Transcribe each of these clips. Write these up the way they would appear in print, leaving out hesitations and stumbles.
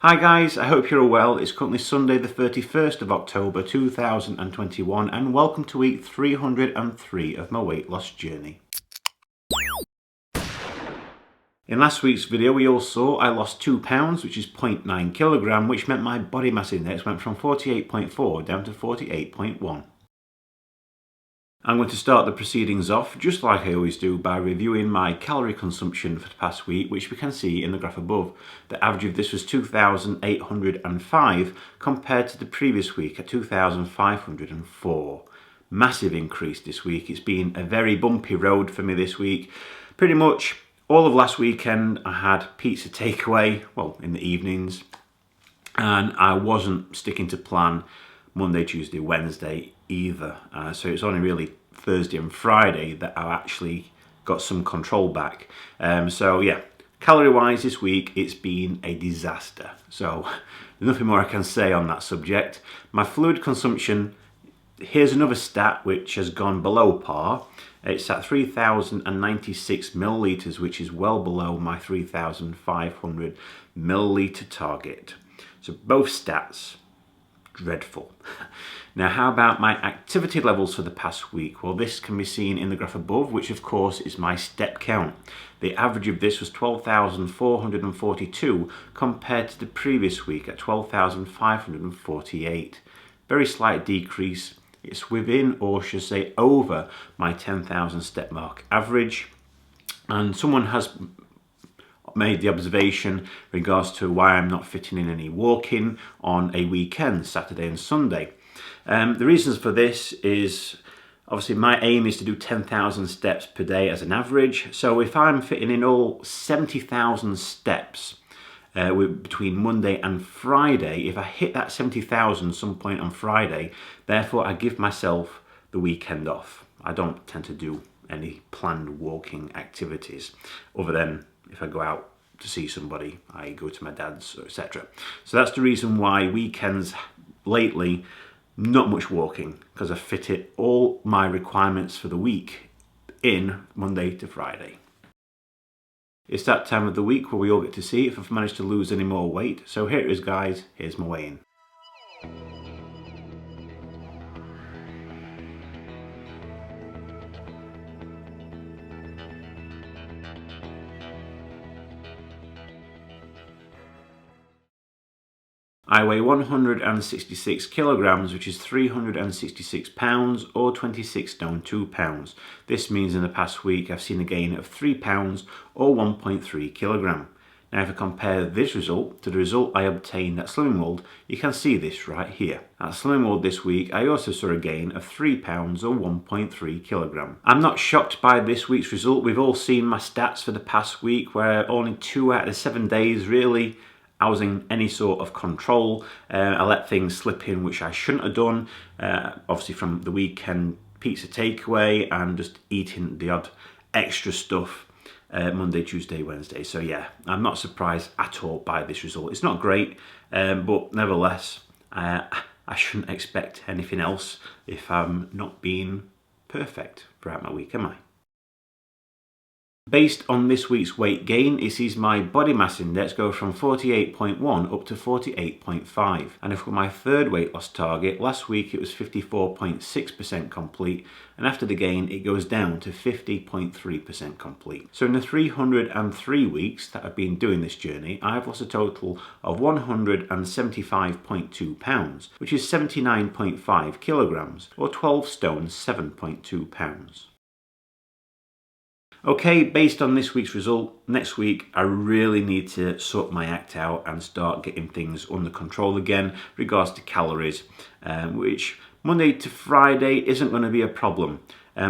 Hi guys, I hope you're all well. It's currently Sunday the 31st of October 2021 and welcome to week 303 of my weight loss journey. In last week's video we all saw I lost 2 pounds, which is 0.9 kilogram, which meant my body mass index went from 48.4 down to 48.1. I'm going to start the proceedings off, just like I always do, by reviewing my calorie consumption for the past week, which we can see in the graph above. The average of this was 2,805 compared to the previous week at 2,504. Massive increase this week. It's been a very bumpy road for me this week. Pretty much all of last weekend I had pizza takeaway, well, in the evenings, and I wasn't sticking to plan Monday, Tuesday, Wednesday either. So it's only really Thursday and Friday that I actually got some control back. So yeah, calorie wise this week it's been a disaster. So there's nothing more I can say on that subject. My fluid consumption, here's another stat which has gone below par. It's at 3,096 millilitres, which is well below my 3,500 millilitre target. So both stats dreadful. Now, how about my activity levels for the past week? Well, this can be seen in the graph above, which of course is my step count. The average of this was 12,442 compared to the previous week at 12,548. Very slight decrease. It's within, or should I say over, my 10,000 step mark average. And someone has made the observation in regards to why I'm not fitting in any walking on a weekend, Saturday and Sunday. The reasons for this is obviously my aim is to do 10,000 steps per day as an average. So if I'm fitting in all 70,000 steps between Monday and Friday, if I hit that 70,000 some point on Friday, therefore I give myself the weekend off. I don't tend to do any planned walking activities other than if I go out to see somebody, I go to my dad's, etc. So that's the reason why weekends lately, not much walking, because I fit it all my requirements for the week in Monday to Friday. It's that time of the week where we all get to see if I've managed to lose any more weight. So here it is guys, here's my weigh-in. I weigh 166 kilograms, which is 366 pounds or 26 stone 2 pounds. This means in the past week I've seen a gain of 3 pounds or 1.3 kilogram. Now if I compare this result to the result I obtained at Slimming World, you can see this right here. At Slimming World this week I also saw a gain of 3 pounds or 1.3 kilogram. I'm not shocked by this week's result. We've all seen my stats for the past week where only 2 out of the 7 days really I was in any sort of control. I let things slip in which I shouldn't have done, obviously from the weekend pizza takeaway and just eating the odd extra stuff Monday, Tuesday, Wednesday. So yeah, I'm not surprised at all by this result. It's not great, but nevertheless, I shouldn't expect anything else if I'm not being perfect throughout my week, am I? Based on this week's weight gain, it sees my body mass index go from 48.1 up to 48.5. And if for my third weight loss target, last week it was 54.6% complete, and after the gain it goes down to 50.3% complete. So in the 303 weeks that I've been doing this journey, I've lost a total of 175.2 pounds, which is 79.5 kilograms, or 12 stone 7.2 pounds. Okay, based on this week's result, next week I really need to sort my act out and start getting things under control again regards to calories, which Monday to Friday isn't going to be a problem.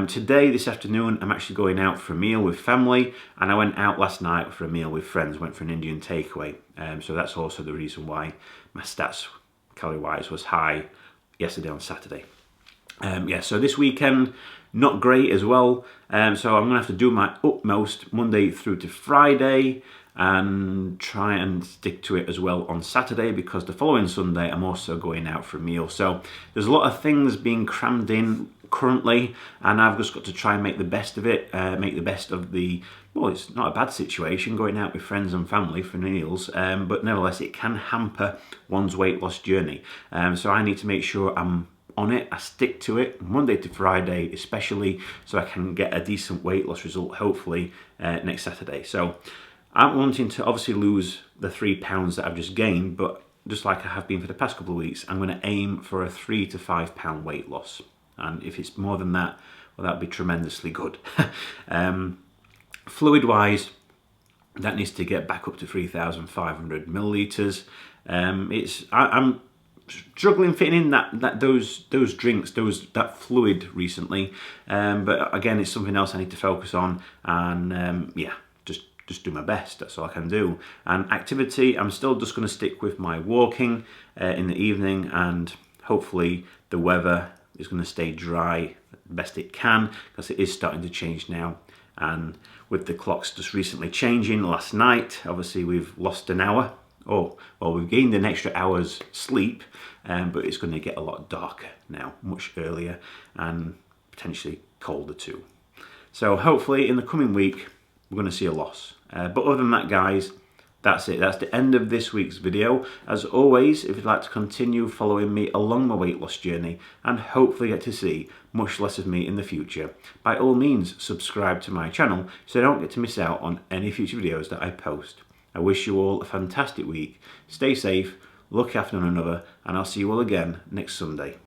Today, this afternoon, I'm actually going out for a meal with family, and I went out last night for a meal with friends, went for an Indian takeaway. So that's also the reason why my stats, calorie-wise, was high yesterday on Saturday. Yeah, so this weekend, not great as well. So I'm going to have to do my utmost Monday through to Friday and try and stick to it as well on Saturday, because the following Sunday I'm also going out for a meal. So there's a lot of things being crammed in currently, and I've just got to try and make the best of it, make the best of the, well, it's not a bad situation going out with friends and family for meals, but nevertheless it can hamper one's weight loss journey. So I need to make sure I'm on it, I stick to it Monday to Friday especially, so I can get a decent weight loss result hopefully next Saturday. So I'm wanting to obviously lose the 3 pounds that I've just gained, but just like I have been for the past couple of weeks, I'm going to aim for a 3 to 5 pound weight loss, and if it's more than that, well, that'd be tremendously good. Fluid wise, that needs to get back up to 3,500 milliliters. I'm struggling fitting in those drinks, that fluid recently, but again, it's something else I need to focus on, and yeah, just do my best. That's all I can do. And activity, I'm still just going to stick with my walking in the evening, and hopefully the weather is going to stay dry the best it can, because it is starting to change now. And with the clocks just recently changing last night, obviously we've lost an hour. Oh, well, we've gained an extra hour's sleep, but it's going to get a lot darker now, much earlier, and potentially colder too. So hopefully in the coming week, we're going to see a loss. But other than that, guys, that's it. That's the end of this week's video. As always, if you'd like to continue following me along my weight loss journey and hopefully get to see much less of me in the future, by all means subscribe to my channel so you don't get to miss out on any future videos that I post. I wish you all a fantastic week. Stay safe, look after one another, and I'll see you all again next Sunday.